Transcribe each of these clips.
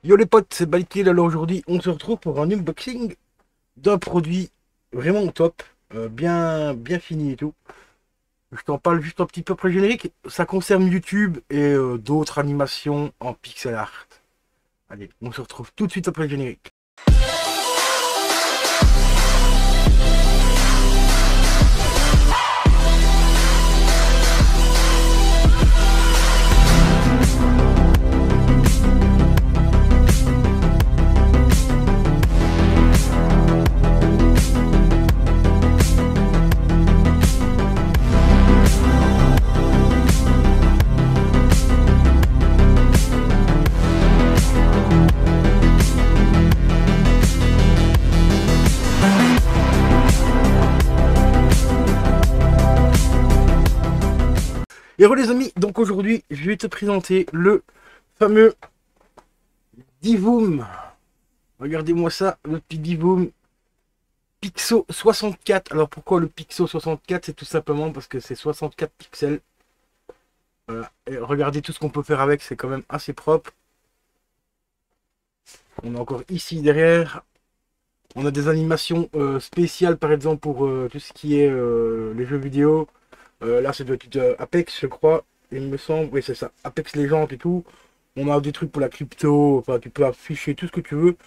Yo les potes, c'est Balkil. Alors aujourd'hui, on se retrouve pour un unboxing d'un produit vraiment top, bien fini et tout. Je t'en parle juste un petit peu après le générique. Ça concerne YouTube et d'autres animations en pixel art. Allez, on se retrouve tout de suite après le générique. Et re les amis, donc aujourd'hui, je vais te présenter le fameux Divoom. Regardez-moi ça, le petit Divoom Pixo 64. Alors pourquoi le Pixo 64? C'est tout simplement parce que c'est 64 pixels. Voilà. Et regardez tout ce qu'on peut faire avec, c'est quand même assez propre. On a encore ici derrière, on a des animations spéciales par exemple pour tout ce qui est les jeux vidéo. Là ça doit être Apex je crois, il me semble, oui c'est ça, Apex Legends et tout. On a des trucs pour la crypto, enfin tu peux afficher tout ce que tu veux,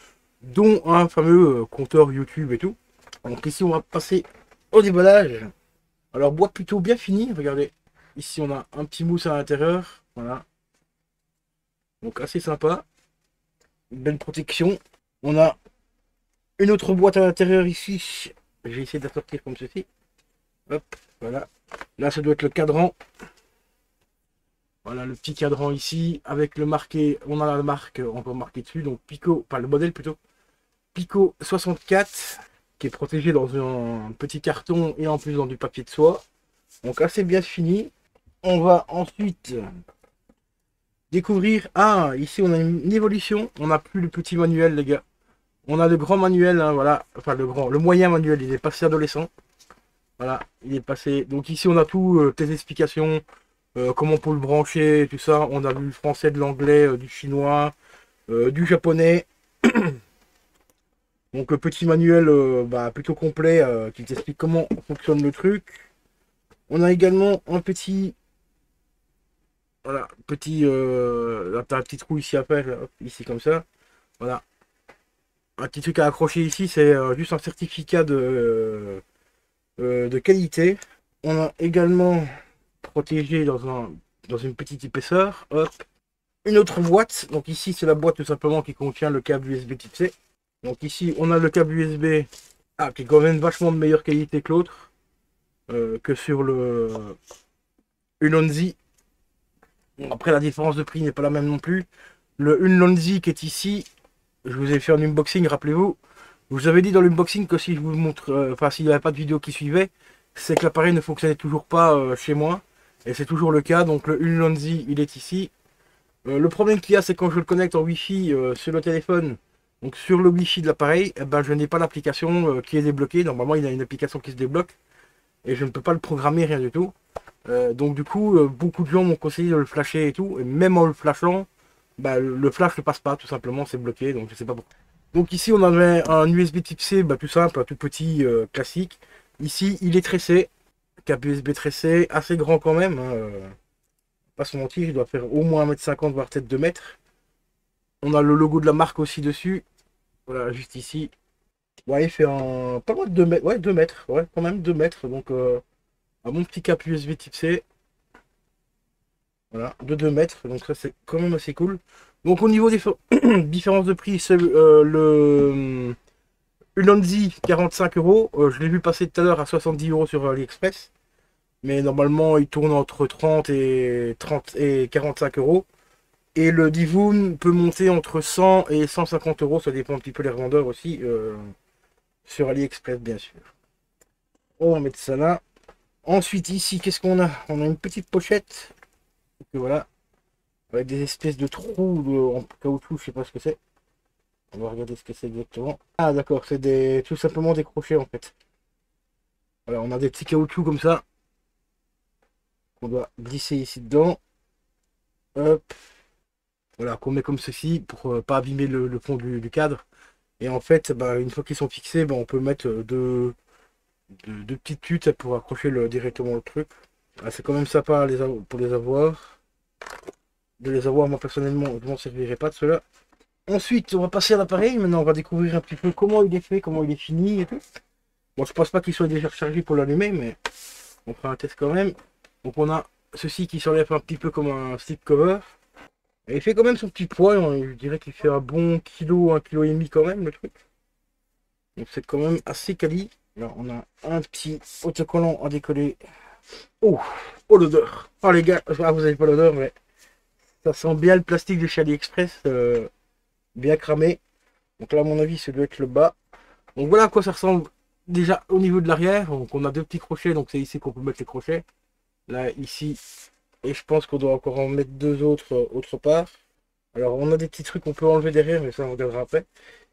dont un fameux compteur YouTube et tout. Donc ici on va passer au déballage. Alors boîte plutôt bien finie, regardez. Ici on a un petit mousse à l'intérieur, voilà. Donc assez sympa. Une belle protection. On a une autre boîte à l'intérieur ici. J'ai essayé de la sortir comme ceci. Hop, voilà. Là ça doit être le cadran. Voilà le petit cadran ici. Avec le marqué, on a la marque, on peut marquer dessus. Donc Pico, enfin le modèle plutôt. Pico 64. Qui est protégé dans un petit carton et en plus dans du papier de soie. Donc assez bien fini. On va ensuite découvrir. Ah, ici on a une évolution. On n'a plus le petit manuel, les gars. On a le grand manuel, hein, voilà. Enfin le moyen manuel, il est passé adolescent. Voilà, il est passé. Donc ici on a tout, tes explications, comment on peut le brancher, tout ça. On a vu le français, de l'anglais, du chinois, du japonais. Donc petit manuel plutôt complet qui t'explique comment fonctionne le truc. On a également un petit, voilà, petit, là t'as un petit trou ici à faire, là, hop, ici comme ça. Voilà, un petit truc à accrocher ici, c'est juste un certificat de qualité. On a également protégé dans une petite épaisseur, hop, une autre boîte. Donc ici c'est la boîte tout simplement qui contient le câble USB type C. Donc ici on a le câble USB qui est quand même vachement de meilleure qualité que l'autre, que sur le Ulanzi. Bon, après la différence de prix n'est pas la même non plus. Le Ulanzi qui est ici, je vous ai fait un unboxing, rappelez-vous. Je vous avais dit dans l'unboxing que si je vous montre, enfin s'il n'y avait pas de vidéo qui suivait, c'est que l'appareil ne fonctionnait toujours pas chez moi. Et c'est toujours le cas, donc le Ulanzi il est ici. Le problème qu'il y a, c'est quand je le connecte en Wi-Fi sur le téléphone, donc sur le Wi-Fi de l'appareil, eh ben, je n'ai pas l'application qui est débloquée. Normalement il y a une application qui se débloque et je ne peux pas le programmer, rien du tout. Donc du coup, beaucoup de gens m'ont conseillé de le flasher et tout, et même en le flashant, bah, le flash ne passe pas, tout simplement, c'est bloqué, donc je sais pas pourquoi. Donc ici on avait un USB type C, tout simple, tout petit, classique. Ici il est tressé, câble USB tressé, assez grand quand même, hein, pas se mentir, il doit faire au moins 1,50 m, voire peut-être 2 mètres. On a le logo de la marque aussi dessus, voilà, juste ici. Ouais, il fait un, pas loin de 2 mètres, ouais, 2 mètres, ouais, quand même 2 mètres, donc un bon petit câble USB type C. Voilà, de 2 mètres, donc ça c'est quand même assez cool. Donc au niveau des différences de prix, c'est le Ulanzi 45 euros. Je l'ai vu passer tout à l'heure à 70 euros sur AliExpress. Mais normalement il tourne entre 30 et 45 euros. Et le Divoom peut monter entre 100 et 150 euros, ça dépend un petit peu les revendeurs aussi, sur AliExpress bien sûr. On va mettre ça là. Ensuite ici, qu'est-ce qu'on a? On a une petite pochette. Donc, voilà. Avec des espèces de trous en caoutchouc, je sais pas ce que c'est. On va regarder ce que c'est exactement. Ah d'accord, c'est tout simplement des crochets en fait. Voilà, on a des petits caoutchoucs comme ça. Qu'on doit glisser ici dedans. Hop. Voilà, qu'on met comme ceci pour pas abîmer le fond du cadre. Et en fait, bah, une fois qu'ils sont fixés, bah, on peut mettre deux petites tutes pour accrocher directement le truc. Ah, c'est quand même sympa pour les avoir. De les avoir, moi personnellement, je m'en servirai pas de cela. Ensuite, on va passer à l'appareil. Maintenant, on va découvrir un petit peu comment il est fait, comment il est fini et tout. Bon, je pense pas qu'il soit déjà rechargé pour l'allumer, mais on fera un test quand même. Donc, on a ceci qui s'enlève un petit peu comme un slip cover. Et il fait quand même son petit poids. Je dirais qu'il fait un bon kilo, 1,5 kg quand même, le truc. Donc, c'est quand même assez quali. Là, on a un petit autocollant à décoller. Oh, oh l'odeur. Oh les gars, ah, vous avez pas l'odeur, mais ça sent bien le plastique de chez AliExpress, bien cramé. Donc là, à mon avis, ça doit être le bas. Donc voilà à quoi ça ressemble déjà au niveau de l'arrière. Donc on a deux petits crochets, donc c'est ici qu'on peut mettre les crochets. Là, ici, et je pense qu'on doit encore en mettre deux autres autre part. Alors on a des petits trucs qu'on peut enlever derrière, mais ça on regardera après.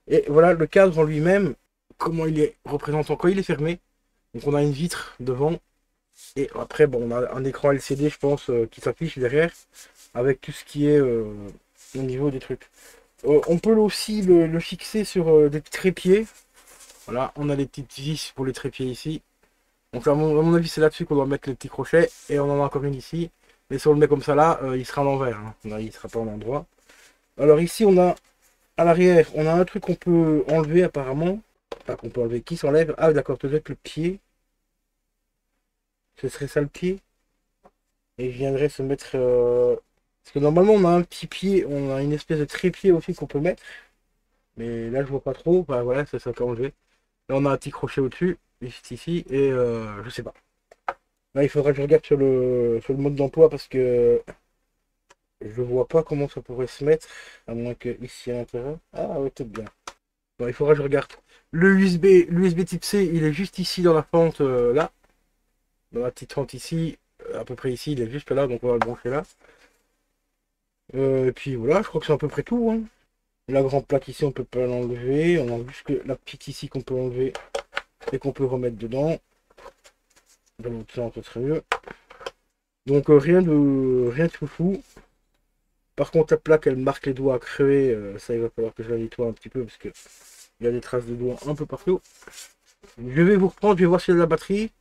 Et voilà le cadre en lui-même, comment il est représentant quand il est fermé. Donc on a une vitre devant. Et après, bon, on a un écran LCD, je pense, qui s'affiche derrière, avec tout ce qui est au niveau des trucs. On peut aussi le fixer sur des trépieds. Voilà, on a des petites vis pour les trépieds ici. Donc à mon avis, c'est là-dessus qu'on doit mettre les petits crochets. Et on en a encore une ici. Mais si on le met comme ça là, il sera à l'envers. Hein. Là, il sera pas en endroit. Alors ici, on a à l'arrière, on a un truc qu'on peut enlever apparemment. Enfin, qu'on peut enlever, qui s'enlève. Ah d'accord, peut-être le pied. Ce serait ça le pied. Et je viendrai se mettre... Parce que normalement, on a un petit pied, on a une espèce de trépied aussi qu'on peut mettre. Mais là, je vois pas trop. Bah voilà, c'est ça qu'on enlevé. Là, on a un petit crochet au-dessus, juste ici, et je sais pas. Là, il faudra que je regarde sur le mode d'emploi parce que je vois pas comment ça pourrait se mettre, à moins que ici à l'intérieur. Ah ouais, peut-être bien. Bon, il faudra que je regarde. L'USB type C, il est juste ici dans la fente, là. Dans la petite fente ici, à peu près ici, il est juste là, donc on va le brancher là. Et puis voilà, je crois que c'est à peu près tout. Hein. La grande plaque ici, on peut pas l'enlever. On a juste que la petite ici qu'on peut enlever et qu'on peut remettre dedans. Dans l'autre sens, ce serait mieux. Donc rien de foufou. Par contre, la plaque, elle marque les doigts à crever. Ça, il va falloir que je la nettoie un petit peu parce que il y a des traces de doigts un peu partout. Je vais vous reprendre, je vais voir s'il y a de la batterie.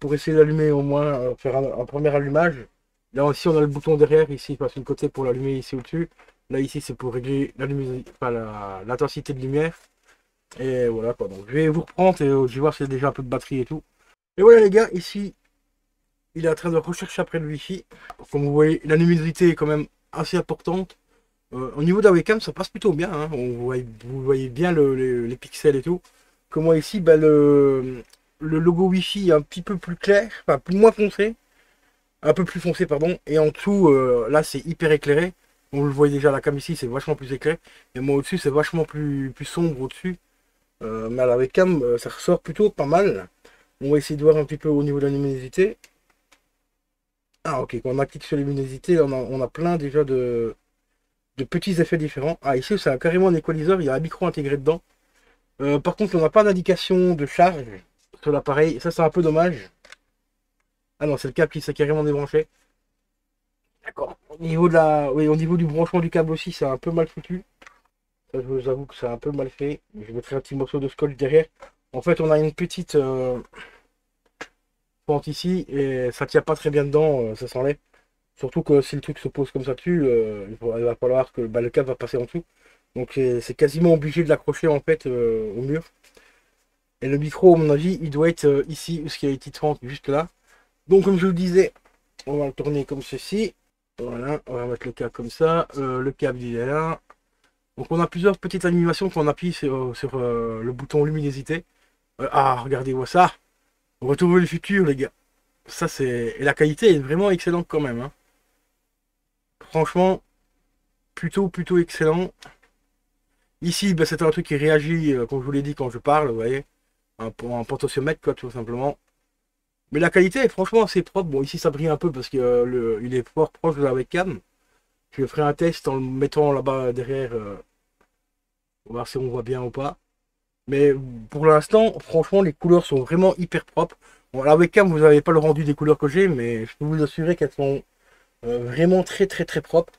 Pour essayer d'allumer au moins, faire un premier allumage. Là aussi, on a le bouton derrière, ici, passe une côté pour l'allumer ici au-dessus. Là, ici, c'est pour régler l'intensité de lumière. Et voilà quoi. Donc, je vais vous reprendre et je vais voir s'il y a déjà un peu de batterie et tout. Et voilà, les gars, ici, il est en train de rechercher après le Wi-Fi. Comme vous voyez, la luminosité est quand même assez importante. Au niveau de la webcam, ça passe plutôt bien. Hein. Vous voyez bien les pixels et tout. Comme moi ici, bah, le logo Wi-Fi est un petit peu plus clair, enfin moins foncé. Un peu plus foncé, pardon. Et en dessous, là, c'est hyper éclairé. On le voit déjà, la cam ici, c'est vachement plus éclairé. Et moi au-dessus, c'est vachement plus sombre au-dessus. Mais à la webcam, ça ressort plutôt pas mal. On va essayer de voir un petit peu au niveau de la luminosité. Ah ok, quand on clique sur la luminosité, on a plein déjà de petits effets différents. Ah ici, c'est carrément un équaliseur, il y a un micro intégré dedans. Par contre, on n'a pas d'indication de charge sur l'appareil. Ça, c'est un peu dommage. Ah non, c'est le câble qui s'est carrément débranché. D'accord. Au niveau oui, au niveau du branchement du câble aussi, c'est un peu mal foutu. Ça, je vous avoue que c'est un peu mal fait. Je mettrai un petit morceau de scotch derrière. En fait, on a une petite pente ici et ça tient pas très bien dedans, ça s'enlève. Surtout que si le truc se pose comme ça dessus, il va falloir que bah, le câble va passer en dessous. Donc c'est quasiment obligé de l'accrocher en fait au mur. Et le micro, à mon avis, il doit être ici, parce qu'il y a une petite fente juste là. Donc comme je vous le disais, on va le tourner comme ceci. Voilà, on va mettre le câble comme ça. Le câble il est là. Donc on a plusieurs petites animations qu'on appuie sur le bouton luminosité. Ah, regardez-moi ça. Retour vers le futur, les gars. Ça c'est. Et la qualité est vraiment excellente quand même. Hein. Franchement, plutôt excellent. Ici, ben, c'est un truc qui réagit, comme je vous l'ai dit quand je parle, vous voyez. Un potentiomètre, quoi, tout simplement. Mais la qualité est franchement assez propre. Bon, ici ça brille un peu parce que il est fort proche de la webcam. Je ferai un test en le mettant là-bas derrière. On va voir si on voit bien ou pas. Mais pour l'instant, franchement, les couleurs sont vraiment hyper propres. Bon, la webcam, vous n'avez pas le rendu des couleurs que j'ai, mais je peux vous assurer qu'elles sont vraiment très propres.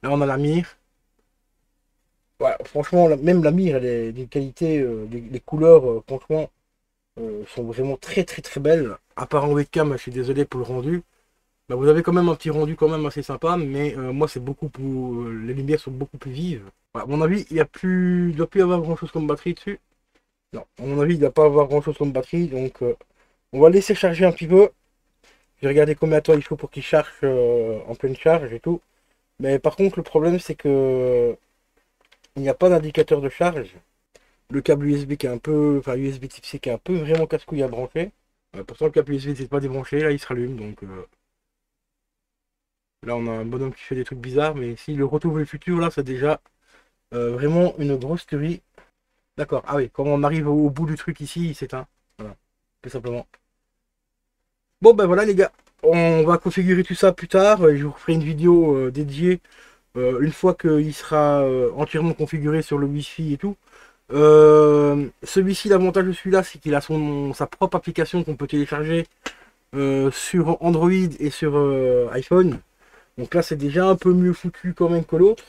Là on a la mire. Ouais, franchement, même la mire, elle est d'une qualité, les couleurs, franchement, sont vraiment très très très belles. À part en webcam, je suis désolé pour le rendu. Bah, vous avez quand même un petit rendu quand même assez sympa, mais moi c'est beaucoup plus. Les lumières sont beaucoup plus vives. Ouais, à mon avis, il doit plus y avoir grand chose comme batterie dessus. Non, à mon avis, il ne doit pas avoir grand chose comme batterie, donc on va laisser charger un petit peu. J'ai regardé combien de temps il faut pour qu'il charge en pleine charge et tout. Mais par contre, le problème c'est que il n'y a pas d'indicateur de charge. Le câble USB qui est un peu, enfin USB type C qui est un peu vraiment casse-couille à brancher. Pourtant le câble USB n'est pas débranché, là il se rallume, donc là on a un bonhomme qui fait des trucs bizarres, mais si le retour vers le futur là c'est déjà vraiment une grosse tuerie. D'accord, ah oui, quand on arrive au bout du truc ici, il s'éteint. Voilà, tout simplement. Bon ben voilà les gars, on va configurer tout ça plus tard, je vous ferai une vidéo dédiée une fois qu'il sera entièrement configuré sur le Wi-Fi et tout. Celui-ci, l'avantage de celui-là, c'est qu'il a sa propre application qu'on peut télécharger sur Android et sur iPhone. Donc là, c'est déjà un peu mieux foutu quand même que l'autre.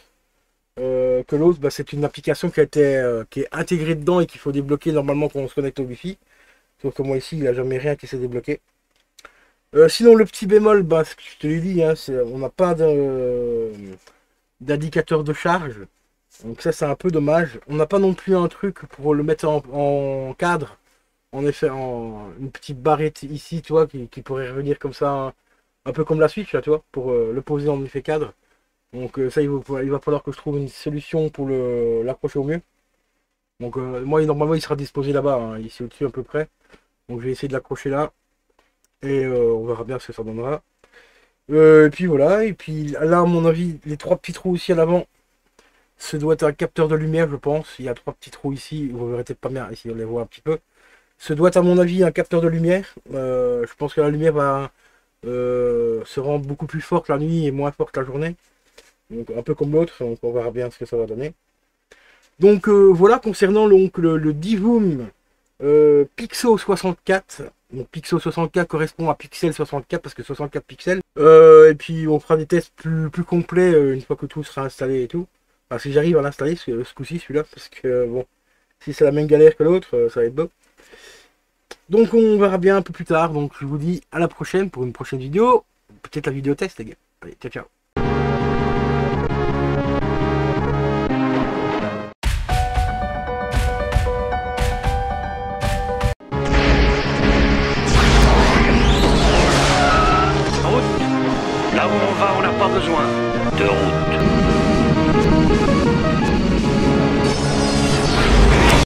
Bah, c'est une application qui est intégrée dedans et qu'il faut débloquer normalement quand on se connecte au Wi-Fi. Sauf que moi ici, il n'y a jamais rien qui s'est débloqué. Sinon, le petit bémol, bah, ce que je te l'ai dit, hein, on n'a pas d'indicateur de charge. Donc ça, c'est un peu dommage. On n'a pas non plus un truc pour le mettre en cadre. En effet, une petite barrette ici, tu vois, qui pourrait revenir comme ça, un peu comme la Switch, là, tu vois, pour le poser en effet cadre. Donc ça, il va falloir que je trouve une solution pour l'accrocher au mieux. Donc moi, normalement, il sera disposé là-bas, hein, ici au-dessus à peu près. Donc je vais essayer de l'accrocher là. Et on verra bien ce que ça donnera. Et puis voilà, et puis là, à mon avis, les trois petits trous aussi à l'avant, ce doit être un capteur de lumière, je pense. Il y a trois petits trous ici, vous verrez peut-être pas bien, ici on les voit un petit peu. Ce doit être à mon avis un capteur de lumière. Je pense que la lumière va se rendre beaucoup plus forte la nuit et moins forte la journée. Donc un peu comme l'autre, donc on verra bien ce que ça va donner. Donc voilà concernant donc, le Divoom Pixel 64. Donc Pixel 64 correspond à Pixel 64 parce que 64 pixels. Et puis on fera des tests plus complets une fois que tout sera installé et tout. Enfin, si j'arrive à l'installer ce coup-ci, celui-là, parce que bon, si c'est la même galère que l'autre, ça va être beau. Donc on verra bien un peu plus tard. Donc je vous dis à la prochaine pour une prochaine vidéo. Peut-être la vidéo test les gars. Allez, ciao ciao.